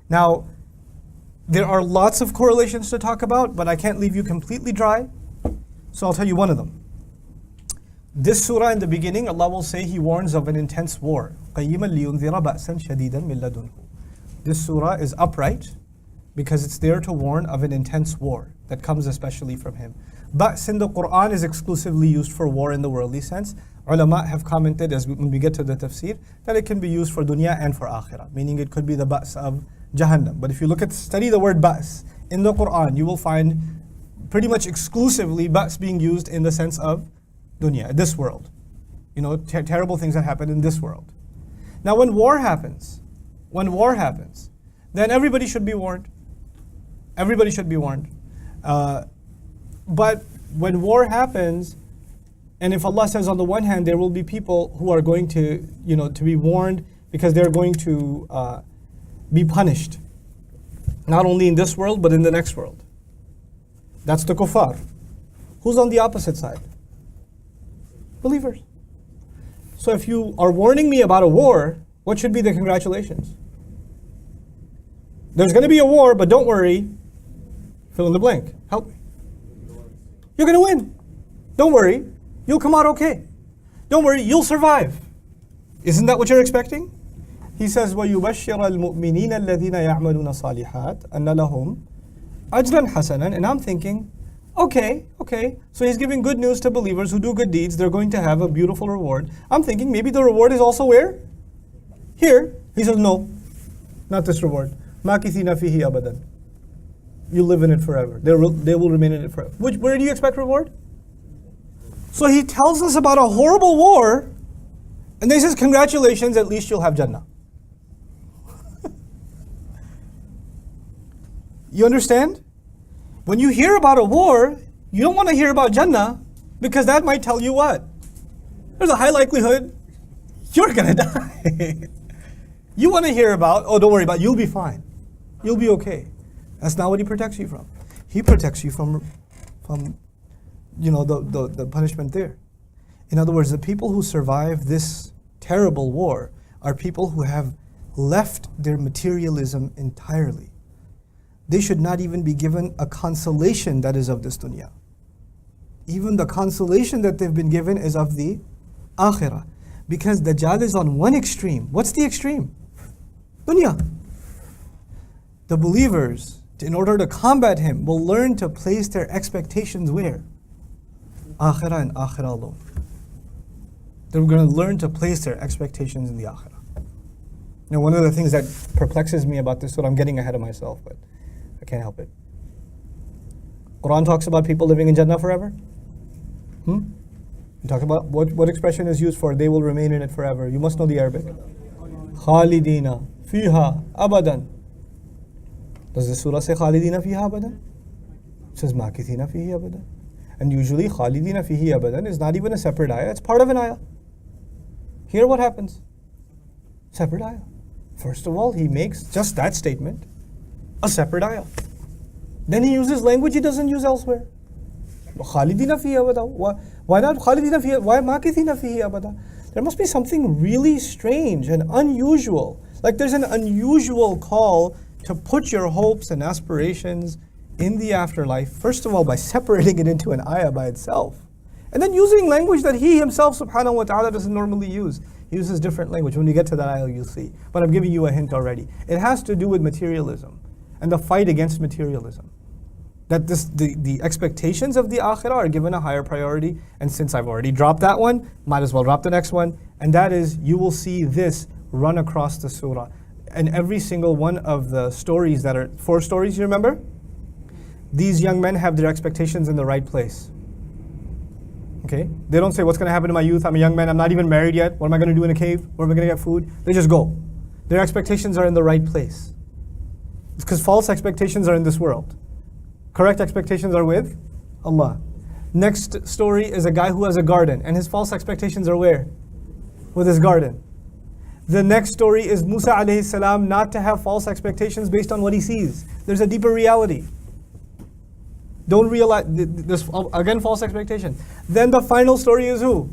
Now, there are lots of correlations to talk about, but I can't leave you completely dry. So I'll tell you one of them. This surah in the beginning, Allah will say He warns of an intense war. قَيِّمًا لِيُنذِرَ بَأْسًا شَدِيدًا مِنْ لَدُنْهُ. This surah is upright because it's there to warn of an intense war that comes especially from Him. Ba's in the Quran is exclusively used for war in the worldly sense. Ulama have commented when we get to the tafsir that it can be used for dunya and for akhirah, meaning it could be the ba's of Jahannam. But if you study the word ba's in the Quran, you will find pretty much exclusively ba's being used in the sense of dunya, this world. Terrible things that happen in this world. Now when war happens, then everybody should be warned. Everybody should be warned. But when war happens, and if Allah says on the one hand there will be people who are going to be warned because they're going to be punished, not only in this world but in the next world. That's the kuffar. Who's on the opposite side? Believers. So if you are warning me about a war, what should be the congratulations? There's going to be a war, but don't worry. Fill in the blank. Help me. You're going to win. Don't worry. You'll come out okay. Don't worry. You'll survive. Isn't that what you're expecting? He says, وَيُبَشِّرَ الْمُؤْمِنِينَ الَّذِينَ يَعْمَلُونَ الصَّالِحَاتِ أَنَّ لَهُمْ أَجْرًا حَسَنًا. And I'm thinking, okay. So he's giving good news to believers who do good deeds. They're going to have a beautiful reward. I'm thinking maybe the reward is also where? Here. He says, no, not this reward. مَاكِثِينَ فِيهِ أَبَدًا. You live in it forever. They will remain in it forever. Where do you expect reward? So he tells us about a horrible war, and then he says, congratulations, at least you'll have Jannah. You understand? When you hear about a war, you don't want to hear about Jannah, because that might tell you what? There's a high likelihood you're going to die. You want to hear about, oh, don't worry about it, you'll be fine. You'll be okay. That's not what He protects you from. He protects you from the punishment there. In other words, the people who survive this terrible war are people who have left their materialism entirely. They should not even be given a consolation that is of this dunya. Even the consolation that they've been given is of the akhirah. Because Dajjal is on one extreme. What's the extreme? Dunya. The believers, in order to combat him, will learn to place their expectations where? Akhirah and akhirah alone. They're going to learn to place their expectations in the akhirah. Now, one of the things that perplexes me about this, so I'm getting ahead of myself, but I can't help it. Quran talks about people living in Jannah forever. It talks about what expression is used for they will remain in it forever. You must know the Arabic. Khalidina fiha abadan. Does the surah say Khalidina fiha abadan? It says Makithina fihi abadan. And usually Khalidina fihi abadan is not even a separate ayah, it's part of an ayah. Here what happens? Separate ayah. First of all, he makes just that statement a separate ayah. Then he uses language he doesn't use elsewhere. Khalidina fihi abada. Why not Khalidina fihi? Why Makithina fihi abada? There must be something really strange and unusual. Like there's an unusual call to put your hopes and aspirations in the afterlife, first of all by separating it into an ayah by itself, and then using language that He Himself subhanahu wa ta'ala doesn't normally use. He uses different language. When you get to that ayah, you'll see. But I'm giving you a hint already. It has to do with materialism and the fight against materialism. That the expectations of the akhirah are given a higher priority, and since I've already dropped that one, might as well drop the next one, and that is, you will see this run across the surah. And every single one of the stories that are, 4 stories, you remember? These young men have their expectations in the right place. Okay? They don't say, what's going to happen to my youth? I'm a young man, I'm not even married yet. What am I going to do in a cave? Where am I going to get food? They just go. Their expectations are in the right place. It's because false expectations are in this world. Correct expectations are with Allah. Next story is a guy who has a garden, and his false expectations are where? With his garden. The next story is Musa alayhi salam not to have false expectations based on what he sees. There's a deeper reality. Don't realize, this again false expectation. Then the final story is who?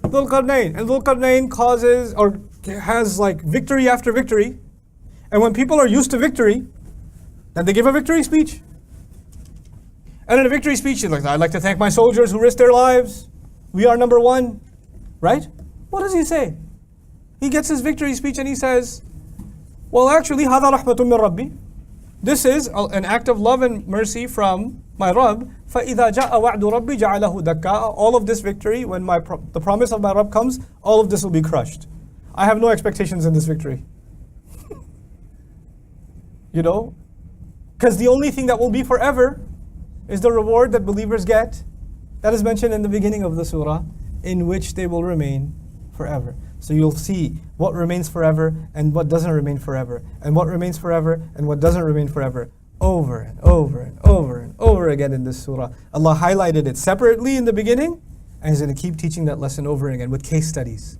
Dhul Qarnayn. And Dhul Qarnayn causes or has like victory after victory. And when people are used to victory, then they give a victory speech. And in a victory speech, I'd like to thank my soldiers who risked their lives. We are number one. Right? What does he say? He gets his victory speech and he says, well, actually, هذا رحمة من ربي. This is an act of love and mercy from my Rabb. فَإِذَا جَاءَ وَعْدُ رَبِّي جَعَلَهُ دَكَّاءَ. All of this victory, when the promise of my Rabb comes, all of this will be crushed. I have no expectations in this victory. You know? Because the only thing that will be forever is the reward that believers get. That is mentioned in the beginning of the surah, in which they will remain forever. So you'll see what remains forever and what doesn't remain forever, and what remains forever and what doesn't remain forever, over and over and over and over again in this surah. Allah highlighted it separately in the beginning, and He's going to keep teaching that lesson over again with case studies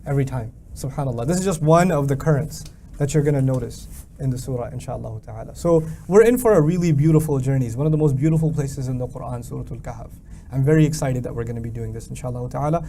every time. SubhanAllah. This is just one of the currents that you're going to notice in the surah, inshallah ta'ala. So we're in for a really beautiful journey. It's one of the most beautiful places in the Quran, Surah Al-Kəhv. I'm very excited that we're going to be doing this, inshallah ta'ala.